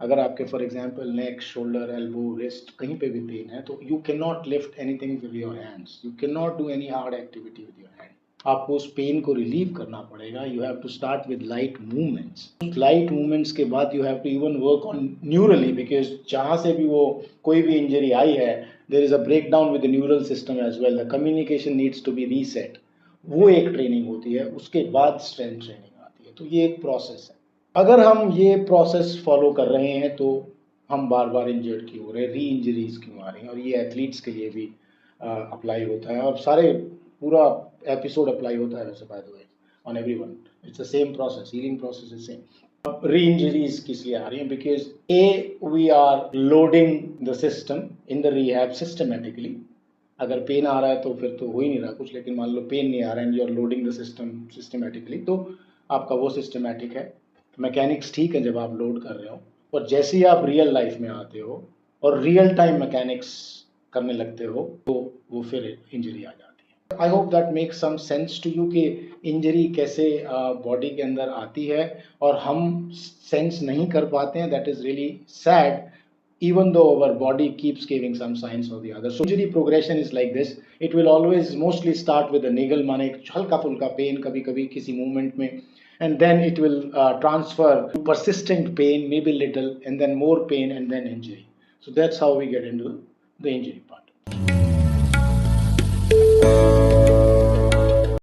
अगर आपके for example neck, shoulder, elbow, wrist कहीं पे भी पेन है तो you can not lift anything with your hands, you can not do any hard activity with your hand. आपको उस पेन को रिलीव करना पड़ेगा। You have to start with light movements. Light movements के बाद you have to even work on neurally, because जहाँ से भी वो कोई भी इंजरी आई है there is a break down with the neural system as well, the communication needs to be reset. वो एक ट्रेनिंग होती है, उसके बाद स्ट्रेंथ ट्रेनिंग आती है। तो ये एक प्रोसेस है। अगर हम ये प्रोसेस फॉलो कर रहे हैं तो हम बार बार इंजर्ड क्यों हो रहे हैं, री इंजरीज क्यों आ रही हैं, और ये एथलीट्स के लिए भी अप्लाई होता है और सारे पूरा एपिसोड अप्लाई होता है वैसे by the way on everyone. It's the same process, healing process is same. Re injuries किस लिए आ रही हैं? Because a we are loading the system in the rehab systematically. अगर पेन आ रहा है तो फिर तो हो ही नहीं रहा कुछ, लेकिन मान लो पेन नहीं आ रहा है, you are loading the system systematically, तो आपका वो सिस्टमेटिक है। मैकेनिक्स ठीक है जब आप लोड कर रहे हो, और जैसे ही आप रियल लाइफ में आते हो और रियल टाइम मैकेनिक्स करने लगते हो तो वो फिर इंजरी आ जाती है। I hope that make some sense to you कि इंजरी कैसे बॉडी के अंदर आती है और हम सेंस नहीं कर पाते हैं। That is really sad, even though our body keeps giving some signs or the other. So injury progression is like this. It will always mostly start with a niggle माने हल्का फुल्का पेन कभी कभी किसी movement में, and then it will transfer to persistent pain, maybe little, and then more pain, and then injury. So that's how we get into the injury part.